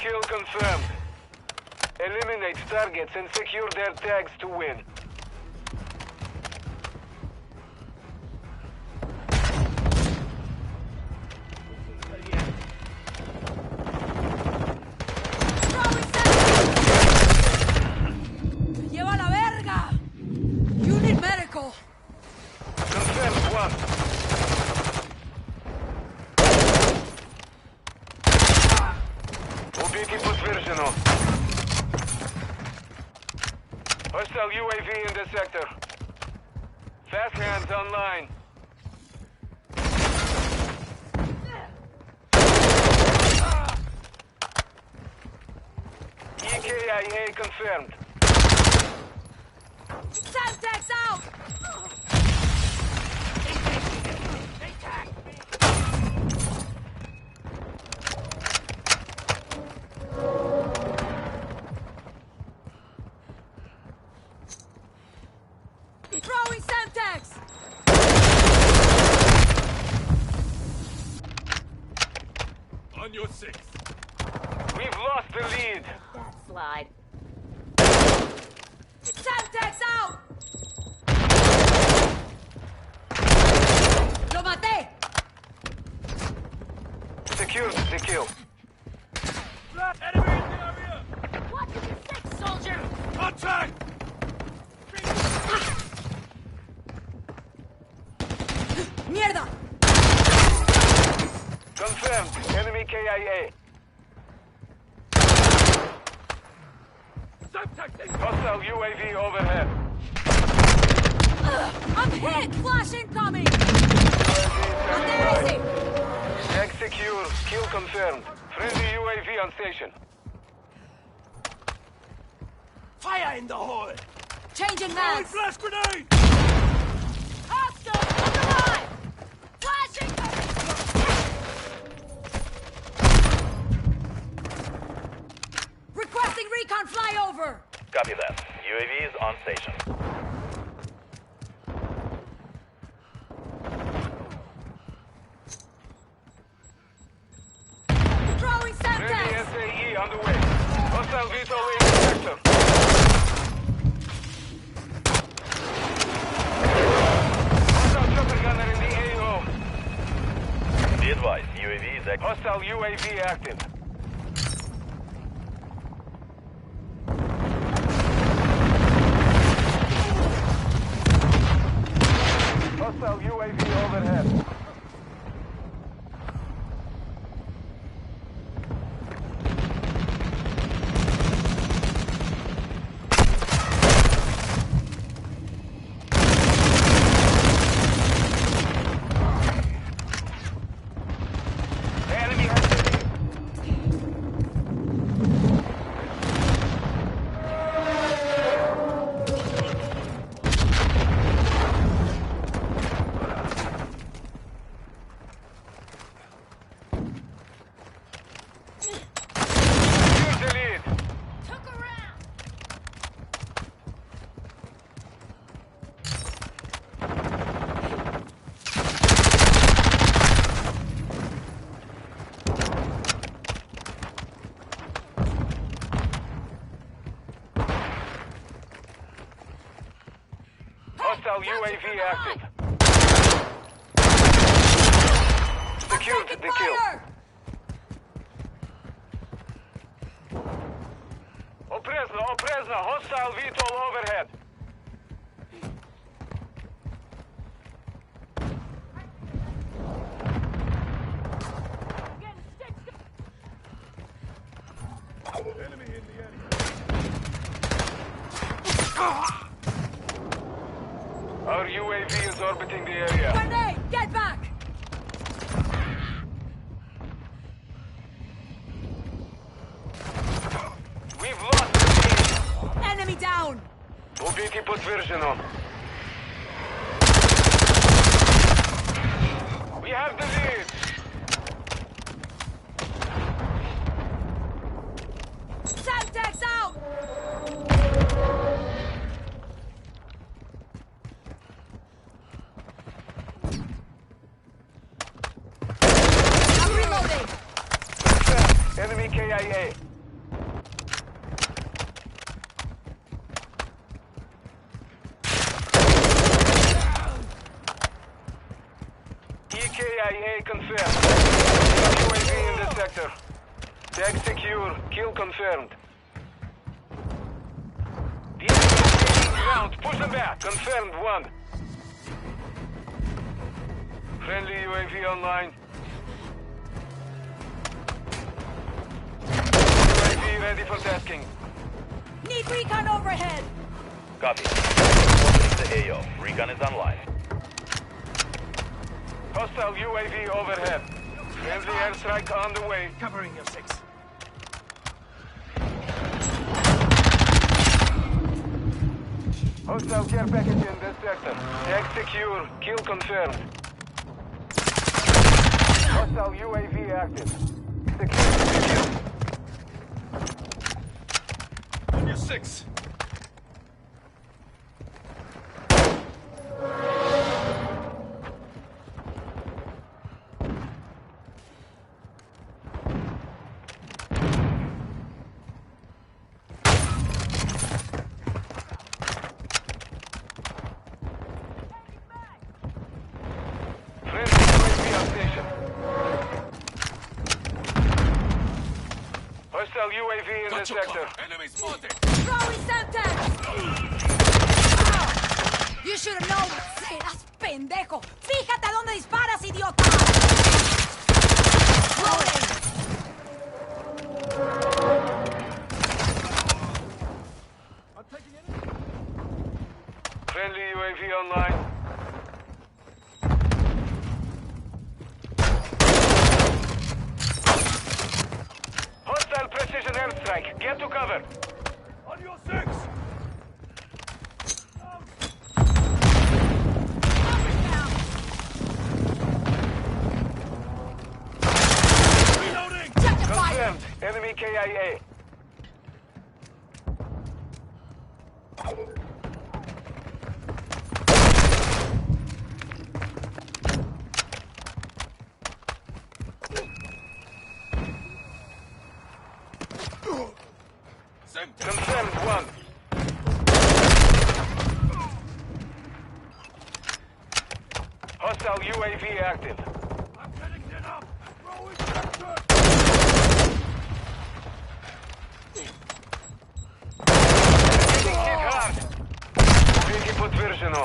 Kill confirmed. Eliminate targets and secure their tags to win. ¡Lleva la verga! Unit medical. Confirmed one. Убитый подтверждено. Hostile UAV in the sector. Fast hands online. EKIA confirmed. Semtex out! Throwing Semtex! On your six. We've lost the lead. That slide. Semtex out! Lo maté! Secured the kill. Enemy in the area! What did you say, soldier? Contact! Mierda! Confirmed. Enemy KIA. Hostile UAV overhead. I'm hit! Flash incoming! UAV Easy! tag secure. Kill confirmed. Friendly UAV on station. Fire in the hole! Changing Throwing mags! flash grenade! Hostile! On the line! Flashing! Requesting recon flyover! Copy that. UAV is on station. Throwing Friendly Semtex! SAE on the way. Hostile VTOL in the sector. Hostile chopper gunner in the AO. Be advised, UAV is active. Hostile UAV active. Hostile UAV overhead. The enemy has the lead. Secure the lead. Took a round! Hostile UAV active. Secured Taking the kill. fire! Oprezno. Hostile VTOL overhead. Enemy in the area. Our UAV is orbiting the area. Grenade! Get back! We've lost the lead. Enemy down! Убитый подтверждено. We have the lead. Semtex out! I'm reloading! Enemy KIA. KIA confirmed. UAV in the sector. Tag secure. Kill confirmed. The enemy is taking ground. Push them back. Confirmed 1. Friendly UAV online. UAV ready for tasking. Need recon overhead. Copy. Opening the AO. Recon is online. Hostile UAV overhead. Friendly airstrike on the way. Covering your 6. Hostile care package in this sector. Tag secure. Kill confirmed. Hostile UAV active. Secure the kill. On your 6. Friendly UAV on station. Hostile UAV in the sector. Enemy spotted. Throwing Semtex! You should have known. Serás pendejo. Fíjate a dónde disparas, idiota. Rolling. I'm taking it. Friendly UAV online. Hostile precision airstrike. Get to cover. On your 6. Reloading. Check the fire. Confirmed. Enemy KIA. Confirmed 1. Hostile UAV active. I'm getting it up. Throwing sector. Getting hit hard. Беги подтверждено.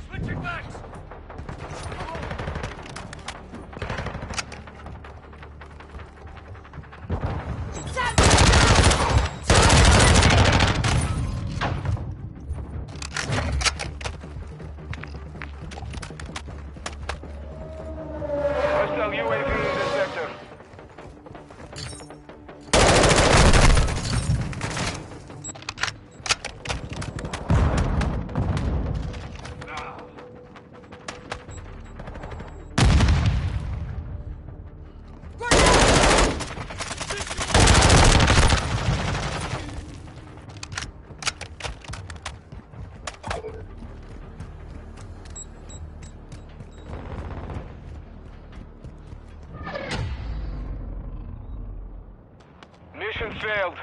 Switching backs. Hostile UAV in the sector. Mission failed.